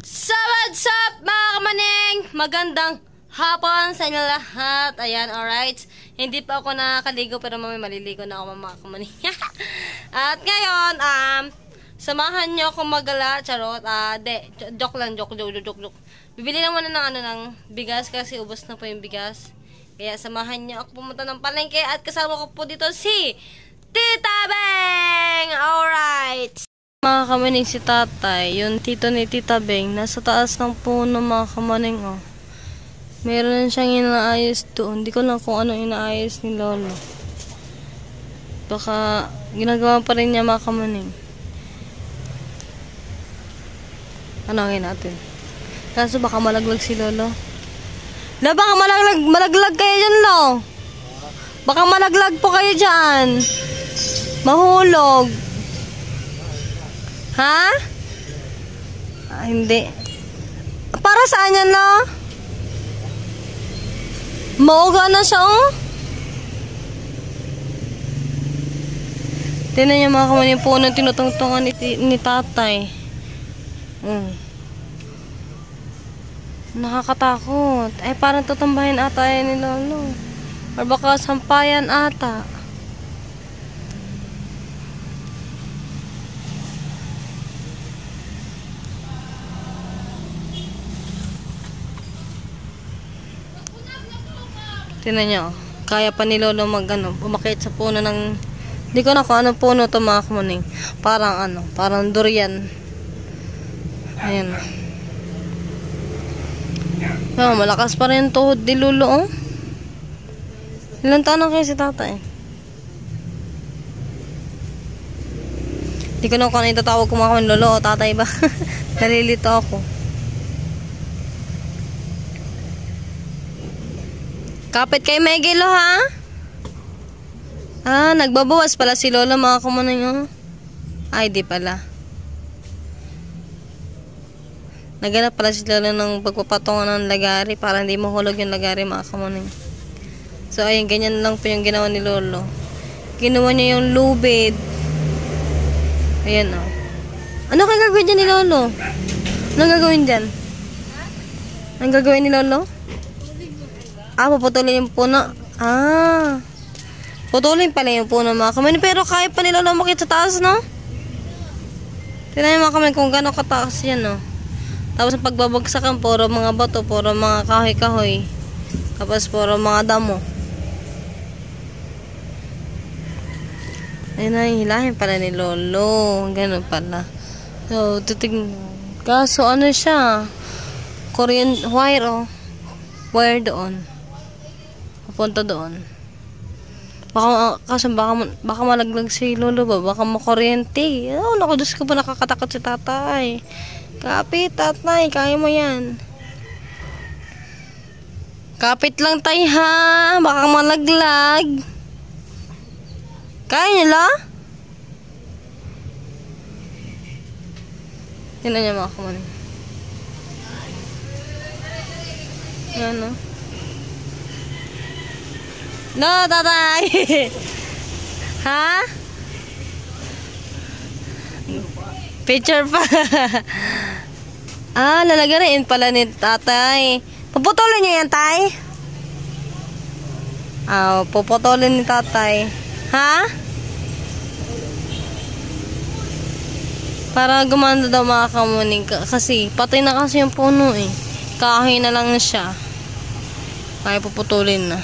So what's up mga kamaning? Magandang hapon sa inyo lahat. Ayan, alright. Hindi pa ako nakakaligo pero mamaya maliligo na ako mga kamaning. At ngayon, samahan nyo akong magala. Charot. Joke lang. Joke. Bibili lang muna ng bigas kasi ubos na po yung bigas. Kaya samahan nyo ako pumunta ng palengke at kasama ko po dito si Tita Beng! Alright! Mga kamaning, si tatay, yung tito ni Tita Beng, nasa taas ng puno mga kamaning, oh. Meron siyang inaayos doon. Hindi ko lang kung ano inaayos ni Lolo. Baka ginagawa pa rin niya mga kamaning. Anongin natin. Kaso baka malaglag si Lolo. Na baka malaglag kayo dyan, Lo. Baka malaglag po kayo dyan. Mahulog. Ha? Hindi. Para saan yan, Lo? Mauga na siya, oh. Tignan niyo mga kamaning po na tinutungtungan ni tatay. Nakakatakot. Ay, parang tutumbahin ata yan ni Lolo. Or baka sampayan ata. Tignan nyo. Kaya pa ni Lolo umakit sa puno ng... Hindi ko na kung anong puno ito mga kamaning. Parang durian. Ayan. Malakas pa rin yung tuhod ni Lolo, oh. Ilang taon na kayo si tatay? Hindi ko na kung ano itatawag ko mga kamaning, Lolo o tatay ba? Nalilito ako. Kapit kay Megelo, ha? Nagbabawas pala si Lolo mga kamaning, oh. Ay, di pala. Naganap pala si Lolo ng pagpapatungan ng lagari para hindi mahulog yung lagari mga kamaning. So, ayun, ganyan lang po yung ginawa ni Lolo. Ginawa niya yung lubid. Ayan, oh. Ano kaya gagawin dyan ni Lolo? Anong gagawin dyan? Anong gagawin ni Lolo? Puputulin yung puno. Putulin pala yung puno mga kamaning. Pero kaya pa nila lumakit sa taas, no? Tignan yung mga kamaning kung gano'ng kataas yan, no? Tapos ang pagbabagsakan, puro mga bato, puro mga kahoy-kahoy. Tapos puro mga damo. Ayun na, hilahin pala ni Lolo. Ganun pala. So, titignan. Kaso ano siya? Korean wire, oh. Wire doon. Papunta doon. Baka malaglag si Lolo ba? Baka makuryente. Naku, Diyos ko pa, nakakatakot si tatay. Kapit, tatay. Kaya mo yan. Kapit lang, tay, ha? Baka malaglag. Kaya niya, la? Tignan niya mga kamaning. Yan, no? No, tatay! Ha? Picture pa. Lalagarin pala ni tatay. Puputulin niya yan, tay? Puputulin ni tatay. Ha? Para gumanda daw mga kamaning. Kasi, patay na kasi yung puno, eh. Kahoy na lang siya. Kaya puputulin na.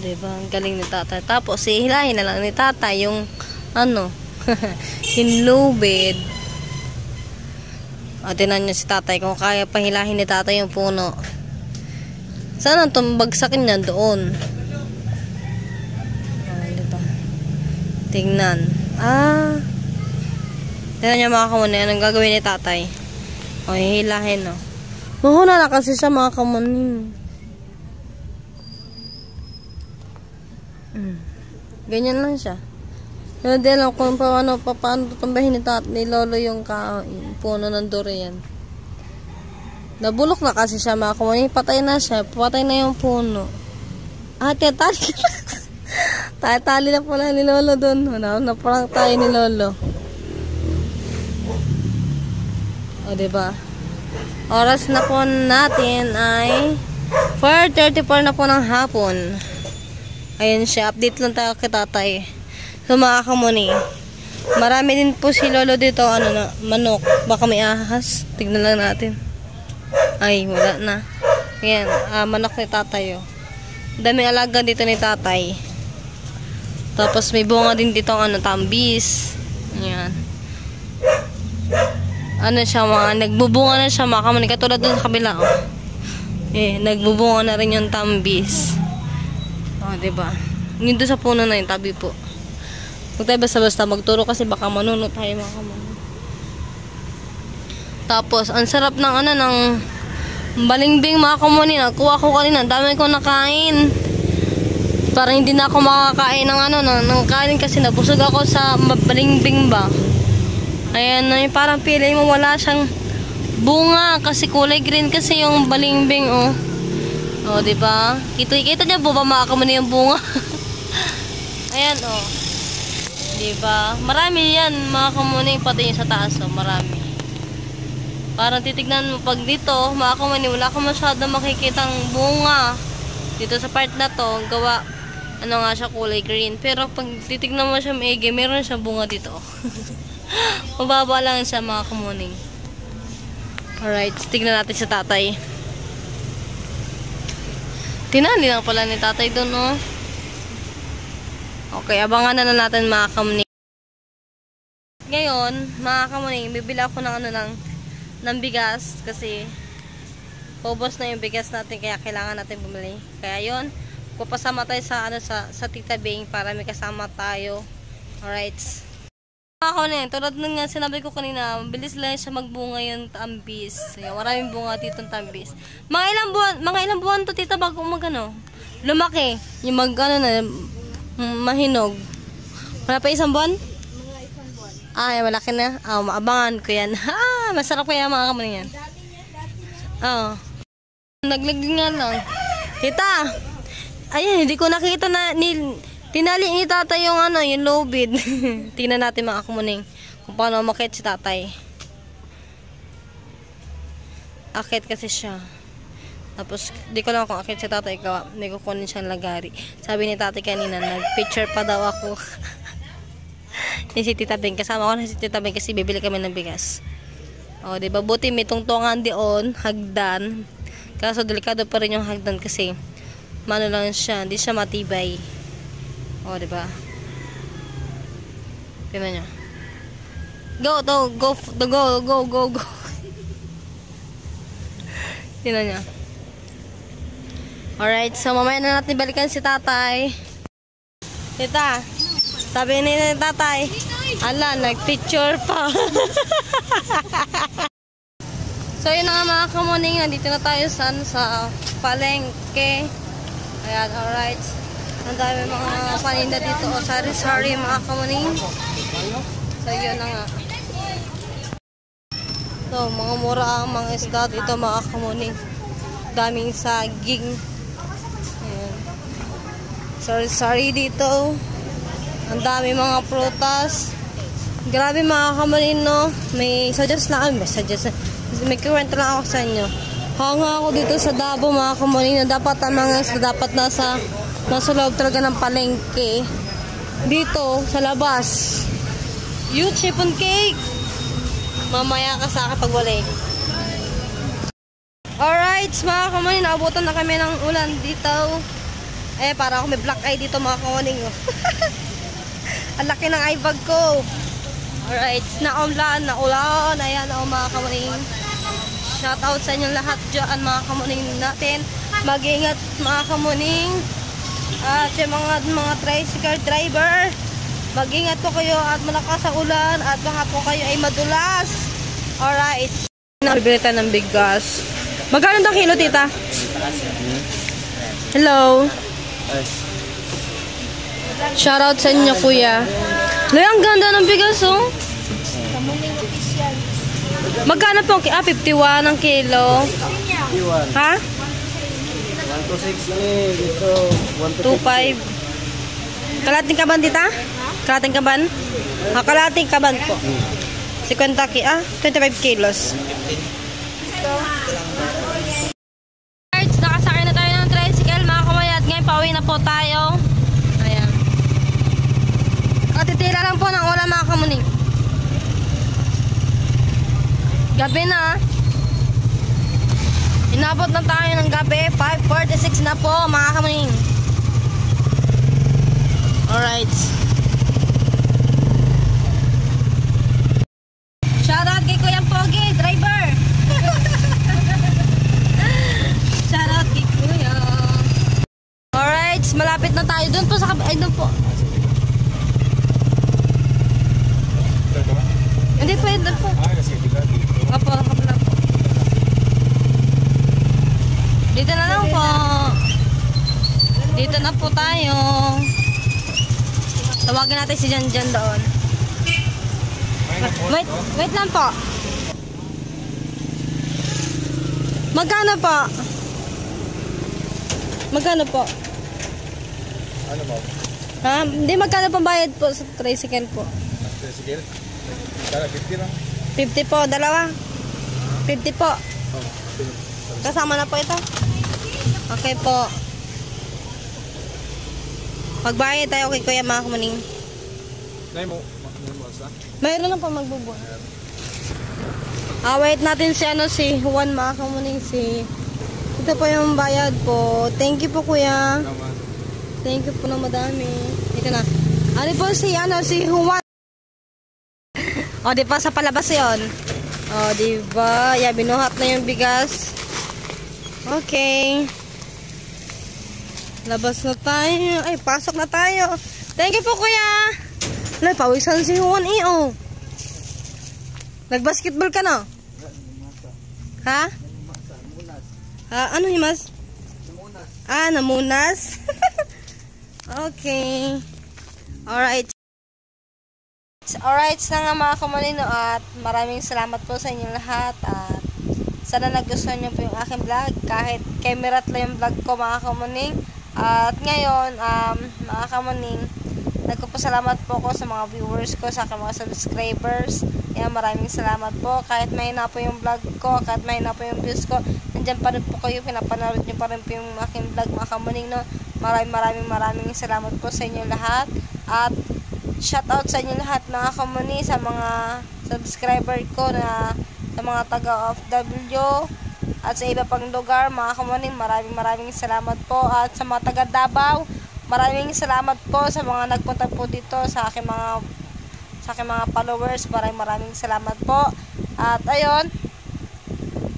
Diba? Ang galing ni tatay. Tapos, hilahin na lang ni tatay yung yung lubid. Tinan nyo si tatay kung kaya pahilahin ni tatay yung puno. Sana tumbagsakin niya doon. Diba? Tingnan. Tingnan nyo mga kamaning. Anong gagawin ni tatay? Hihilahin, no? Mahuna na kasi siya mga kamaning. Ganyan lang siya. Hindi alam kung paano tutumbahin ni Lolo yung puno ng durian. Nabulok na kasi siya mga kamuning. Patay na siya. Patay na yung puno. Tali na. Tali na pala ni Lolo dun. Naparang tayo ni Lolo. O, diba? Oras na po natin ay 4:34 na po ng hapon. Ayun siya. Update lang tayo kay tatay. So, mga kamuning. Marami din po si Lolo dito, manok. Baka may ahas. Tignan lang natin. Ay, wala na. Ayan, manok ni tatay, oh. Daming alaga dito ni tatay. Tapos may bunga din dito tambis. Ayan. Siya, nagbubunga na siya, mga kamuning. Katulad dun sa kabila, oh. Nagbubunga na rin yung tambis. Oh, diba? Yun doon sa puno na yung tabi po. Huwag tayo basta-basta magturo kasi baka manunod tayo mga kamuning. Tapos, ang sarap ng ng balimbing mga kamuning. Nakuha ko kanina. Dami ko nakain. Parang hindi na ako makakain ng kain kasi nabusog ako sa balimbing ba. Ayan, parang feeling mo wala siyang bunga kasi kulay green kasi yung balimbing, oh. Oh, diba? Kita niyo po ba mga kamuning yung bunga? Ayan, oh. Diba? Marami yan, mga kamuning, pati yung sa taas, oh. Marami. Parang titignan mo pag dito, mga kamuning, wala ka masyado makikitang bunga. Dito sa part na to, gawa, nga siya, kulay green. Pero pag titignan mo siya maigi, meron siyang bunga dito. Mababa lang siya, mga kamuning. Alright, tignan natin sa tatay. Tinali lang pala ni tatay doon, no? Okay, abangan na natin mga kamuning. Ngayon, mga kamuning, bibili ako ng bigas kasi paubos na yung bigas natin kaya kailangan natin bumili. Kaya yun, papasama tayo sa Tita Bing para may kasama tayo. Alright. Mga kamuning, tulad nun nga sinabi ko kanina, bilis lang siya magbunga yung tambis. Maraming bunga dito ng tambis. Mga ilang buwan to tita bago lumaki. Yung mahinog. Wala pa isang buwan? Mga isang buwan. Ay, malaki na. Maabangan ko yan. Masarap kaya mga kamuning yan. Naglagay nga lang. Tita! Ayan, hindi ko nakita na tinali ni tatay yung yung low bid. Tingnan natin mga kamuning kung paano makit si tatay. Akit kasi siya. Tapos, di ko lang kung akit si tatay gawa. Hindi ko kunin siyang lagari. Sabi ni tatay kanina, nag-picture pa daw ako. Ni si Tita Bing. Kasama ko na si Tita Bing kasi bibili kami ng bigas. O, diba? Buti may tungtungan doon, hagdan. Kaso, delikado pa rin yung hagdan kasi mano lang siya. Hindi siya matibay. O, diba? Tingnan nyo. Go. Tingnan nyo. Alright, so mamaya na natin balikan si tatay. Tita, sabi ni tatay, ala, nag-picture pa. So yun na nga mga kamuning, nandito na tayo sa palengke. Ayan, alright. Ang dami mga paninda dito. O, sorry mga kamuning. So yun na nga. So, mga mura ang mga isda dito mga kamuning. Daming saging. Sorry dito. Ang dami mga prutas. Grabe mga kamuning, no? May suggest lang. May kwento lang ako sa inyo. Hanga ako dito sa Davao mga kamuning na dapat ang mga isda dapat nasa loob talaga ng palengke. Dito sa labas. Yung chiffon cake. Mamaya ka sa akin pag wala. Alright mga kamuning, naabutan na kami ng ulan dito. Para ako may black eye dito mga kamuning. Ang laki ng eye bag ko. Alright, naulan. Ayan mga kamuning. Shout out sa inyong lahat dyan mga kamuning natin. Mag-ingat mga kamuning. At yung mga tricycle driver, mag-ingat po kayo at malakas sa ulan at baka po kayo ay madulas. Alright. Bibili tayo ng bigas. Magkano daw kilo, tita? Hello. Shoutout sa inyo, kuya. Lay, ang ganda ng bigas, oh. Magkano po? 51 ang kilo. 51. Ha? 126 ni dito. 2.5. Kalating kaban dita? Kalating kaban? Kalating kaban po. 25 kilos. Alright, nakasakay na tayo ng tricycle mga kamayat. Ngayon pauwi na po tayo. Ayan. Katitira lang po ng ulam mga kamuning. Gabi na. Inabot na tayo ng gabi. 5:46 na po mga kamuning. Alright. Shoutout kay Kuya Pogi, driver. Shoutout kay Kuya. Alright, malapit na tayo. Doon po sa ay doon po. Hindi po, doon po. Opo, kapila po. Dito na lang po. Dito na po tayo. Tawagin natin si Jan doon. Wait lang po. Magkano po? Magkano po? Ano ba? Ha? Hindi, magkano pang bayad po sa tricycle po? Tricycle? Kala 50 lang. 50 po, dalawa. 50 po. Kasama na po ito. Okay po. Magbayad tayo kay Kuya mga kamuning. Mayroon na pa magbubuhat. Wait natin si Juan mga kamuning. Ito po yung bayad po. Thank you po Kuya. Thank you po na madami. Ito na. Ano po si Juan. O, di pa sa palabas yon. O, di ba? Yeah, binuhat na yung bigas. Okay. Labas na tayo. Ay, pasok na tayo. Thank you po, Kuya. Wala, pawisan si Juan oh. Nag-basketball ka na? Ha? Ano himas? Namunas. Okay. Alright. Alright na nga mga kamalino at maraming salamat po sa inyong lahat at sana nagustuhan nyo po yung aking vlog kahit kamerat lang yung vlog ko mga kamuning at ngayon mga kamuning nagpapasalamat po ko sa mga viewers ko sa aking mga subscribers. Yan, maraming salamat po kahit mahina po yung vlog ko, kahit mahina po yung views ko, nandyan pa rin po kayo, pinapanood nyo pa rin po yung aking vlog mga kamuning no? Maraming salamat po sa inyo lahat at shoutout sa inyo lahat mga kamuni sa mga subscriber ko na sa mga taga OFW at sa iba pang lugar mga kamuni, maraming salamat po at sa mga taga Davao, maraming salamat po sa mga nagpunta po dito sa aking mga followers, maraming salamat po at ayun,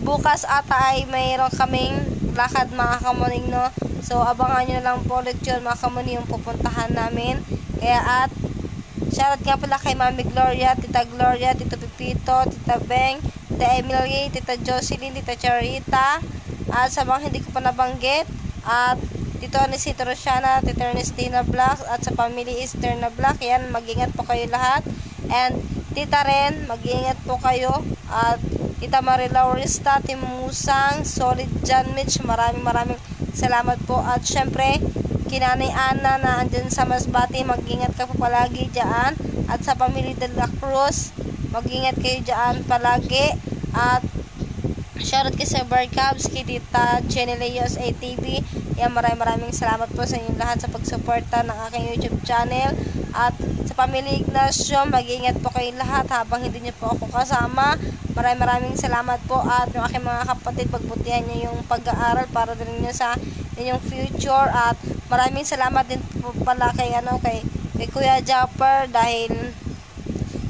bukas ata ay mayroon kaming lakad mga kamuning no, so abangan nyo na lang po ulit yun mga kamuni yung pupuntahan namin kaya at shoutout nga pala kay Mami Gloria, Tita Gloria, Tito Pipito, Tita Beng, Tita Emily, Tita Jocelyn, Tita Charita, at sa mga hindi ko pa nabanggit, at Tito Anisito Rosiana, Tita Ernestina Black, at sa family Easter na Black, yan, mag-ingat po kayo lahat, and Tita Ren, mag-ingat po kayo, at Tita Marila Orista, Tim Musang, Solid John Mitch, maraming salamat po, at syempre, Kinanay Ana na andyan sa Masbate, mag-ingat ka po palagi dyan. At sa pamilya de la Cruz, mag-ingat kayo dyan palagi. At shoutout kay sa Barcabs, kay Tita Jenny Leos ATV. Yan, maraming salamat po sa inyong lahat sa pagsuporta ng aking YouTube channel. At sa pamilya Ignacio, mag-ingat po kayo lahat habang hindi niyo po ako kasama. Maraming salamat po at yung aking mga kapatid, pagbutihan niyo yung pag-aaral para din niyo sa inyong future at maraming salamat din po pala kay Kuya Japper dahil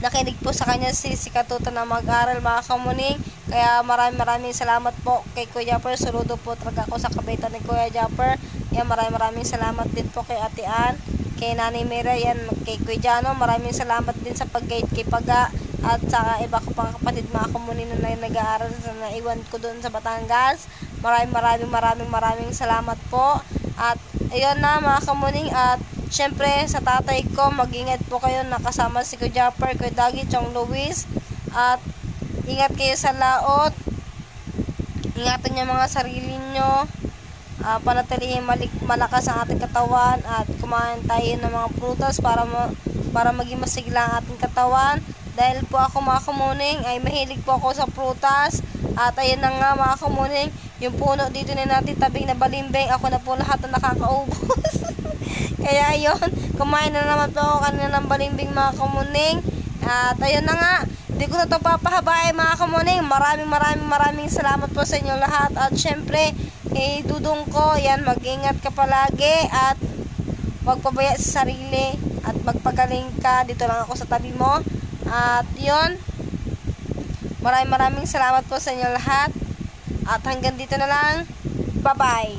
nakinig po sa kanya si Katuto na mag-aral mga kamuning. Kaya maraming salamat po kay Kuya Japper. Saludo po talaga ako sa kabitan ni Kuya Japper. Yan, maraming salamat din po kay Ate Ann, kay Nanay Mira, yan, kay Kuya Jano. Maraming salamat din sa pag-guide kay Paga at sa iba ko pang kapatid mga kamuning na nag-aaral sa naiwan ko doon sa Batangas. Maraming salamat po. At ayun na mga kamuning at syempre sa tatay ko, mag-ingat po kayo, nakasama si Kuya Japper, Kuya Dagi, Chong Luis at ingat kayo sa laot, ingatan niyo mga sarili nyo. Panatilihin malakas ang ating katawan at kumain tayo ng mga prutas para maging masigla ang ating katawan. Dahil po ako mga kamuning ay mahilig po ako sa prutas. At ayun na nga mga kamuning, yung puno dito na natin tabing na balimbing, ako na po lahat na nakakaubos. Kaya ayun, kumain na naman po ako kanina ng balimbing mga kamuning. At ayun na nga, hindi ko na ito papahabain mga kamuning. Maraming salamat po sa inyo lahat. At syempre, dudong ko, yan, mag-ingat ka palagi at huwag pabaya sa sarili at magpagaling ka. Dito lang ako sa tabi mo. At yun, maraming salamat po sa inyo lahat. At hanggang dito na lang. Bye-bye.